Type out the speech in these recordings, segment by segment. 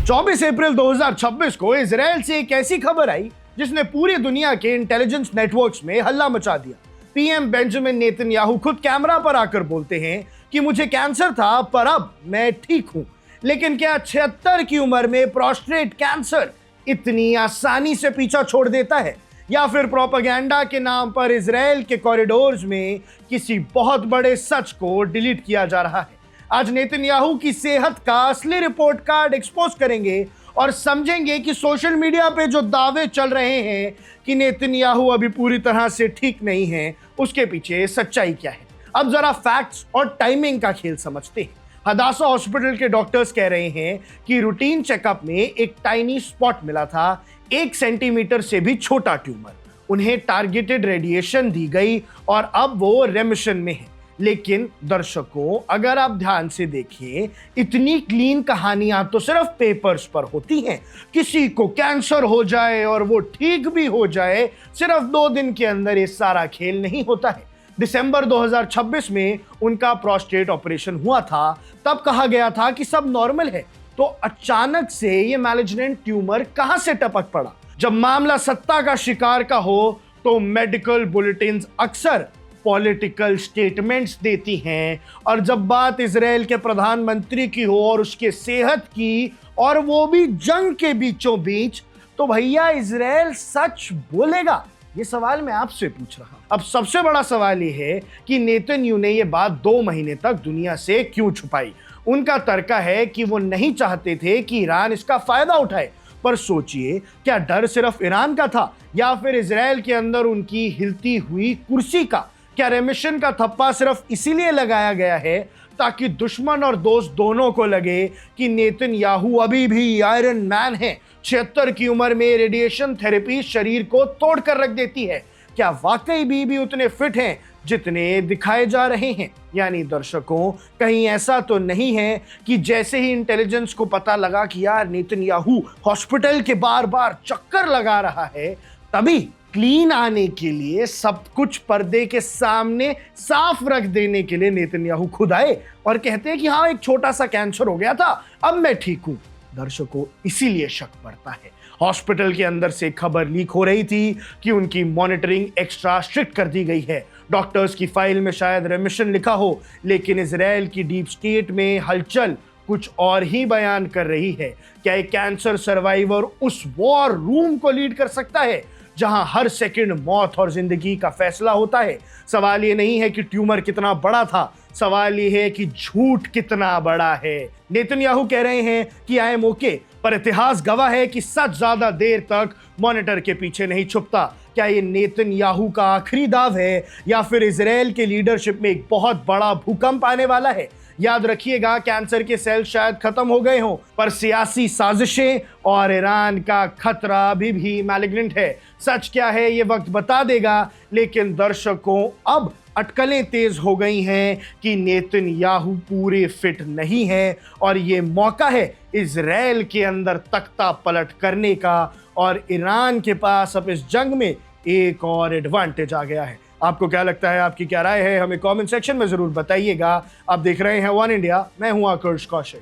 24 अप्रैल 2026 को इजराइल से एक ऐसी खबर आई जिसने पूरी दुनिया के इंटेलिजेंस नेटवर्क्स में हल्ला मचा दिया। पीएम बेंजामिन नेतन्याहू खुद कैमरा पर आकर बोलते हैं कि मुझे कैंसर था पर अब मैं ठीक हूं। लेकिन क्या 76 की उम्र में प्रोस्टेट कैंसर इतनी आसानी से पीछा छोड़ देता है, या फिर प्रोपेगेंडा के नाम पर इजराइल के कॉरिडोर्स में किसी बहुत बड़े सच को डिलीट किया जा रहा है? आज नेतन्याहू की सेहत का असली रिपोर्ट कार्ड एक्सपोज करेंगे और समझेंगे कि सोशल मीडिया पे जो दावे चल रहे हैं कि नेतन्याहू अभी पूरी तरह से ठीक नहीं है, उसके पीछे सच्चाई क्या है। अब जरा फैक्ट्स और टाइमिंग का खेल समझते हैं। हदासा हॉस्पिटल के डॉक्टर्स कह रहे हैं कि रूटीन चेकअप में एक टाइनी स्पॉट मिला था, 1 सेंटीमीटर से भी छोटा ट्यूमर। उन्हें टारगेटेड रेडिएशन दी गई और अब वो रेमिशन में है। लेकिन दर्शकों, अगर आप ध्यान से देखें, इतनी क्लीन कहानियां तो सिर्फ पेपर्स पर होती हैं। किसी को कैंसर हो जाए और वो ठीक भी हो जाए, सिर्फ 2 दिन के अंदर ये सारा खेल नहीं होता है। दिसंबर 2026 में उनका प्रोस्टेट ऑपरेशन हुआ था। तब कहा गया था कि सब नॉर्मल है, तो अचानक से ये मैलिग्नेंट ट्यूमर कहां से टपक पड़ा? जब मामला सत्ता का शिकार का हो तो मेडिकल बुलेटिन्स अक्सर पॉलिटिकल स्टेटमेंट्स देती हैं, और जब बात इजराइल के प्रधानमंत्री की हो और उसके सेहत की, और वो भी जंग के बीचों बीच, तो भैया इजराइल सच बोलेगा? ये सवाल मैं आपसे पूछ रहा हूं। अब सबसे बड़ा सवाल ये है कि नेतन्याहू ने ये बात 2 महीने तक दुनिया से क्यों छुपाई? उनका तर्क है कि वो नहीं चाहते थे कि ईरान इसका फायदा उठाए। पर सोचिए, क्या डर सिर्फ ईरान का था, या फिर इजराइल के अंदर उनकी हिलती हुई कुर्सी का? क्या रेमिशन का थप्पा सिर्फ इसीलिए लगाया गया है ताकि दुश्मन और दोस्त दोनों को लगे कि नेतन्याहू अभी भी आयरन मैन है? 76 की उम्र में रेडिएशन थेरेपी शरीर को तोड़ कर रख देती है। क्या वाकई भी उतने फिट हैं जितने दिखाए जा रहे हैं? यानी दर्शकों, कहीं ऐसा तो नहीं है कि जैसे ही इंटेलिजेंस को पता लगा कि यार नेतन्याहू हॉस्पिटल के बार बार चक्कर लगा रहा है, तभी क्लीन आने के लिए, सब कुछ पर्दे के सामने साफ रख देने के लिए नेतन्याहू खुद आए और कहते हैं कि हाँ, एक छोटा सा कैंसर हो गया था, अब मैं ठीक हूं। दर्शकों, इसीलिए शक बढ़ता है। हॉस्पिटल के अंदर से खबर लीक हो रही थी कि उनकी मॉनिटरिंग एक्स्ट्रा स्ट्रिक्ट कर दी गई है। डॉक्टर्स की फाइल में शायद रेमिशन लिखा हो, लेकिन इजराइल की डीप स्टेट में हलचल कुछ और ही बयान कर रही है। क्या एक कैंसर सर्वाइवर उस वॉर रूम को लीड कर सकता है जहां हर सेकंड मौत और जिंदगी का फैसला होता है? सवाल ये नहीं है कि ट्यूमर कितना बड़ा था, सवाल ये है कि झूठ कितना बड़ा है। नेतन्याहू कह रहे हैं कि आई एम ओके, पर इतिहास गवाह है कि सच ज्यादा देर तक मॉनिटर के पीछे नहीं छुपता। क्या ये नेतन्याहू का आखिरी दाव है, या फिर इजराइल के लीडरशिप में एक बहुत बड़ा भूकंप आने वाला है? याद रखिएगा, कैंसर के सेल शायद खत्म हो गए हों, पर सियासी साजिशें और ईरान का खतरा अभी भी मैलिग्नेंट है। सच क्या है ये वक्त बता देगा, लेकिन दर्शकों, अब अटकलें तेज हो गई हैं कि नेतन्याहू पूरे फिट नहीं है, और ये मौका है इजराइल के अंदर तख्ता पलट करने का, और ईरान के पास अब इस जंग में एक और एडवांटेज आ गया है। आपको क्या लगता है? आपकी क्या राय है? हमें कमेंट सेक्शन में जरूर बताइएगा। आप देख रहे हैं वन इंडिया, मैं हूं आकर्ष Kaushik.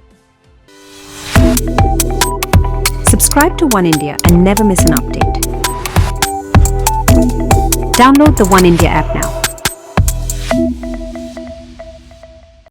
Subscribe to One India and never miss an update. Download the One India app now.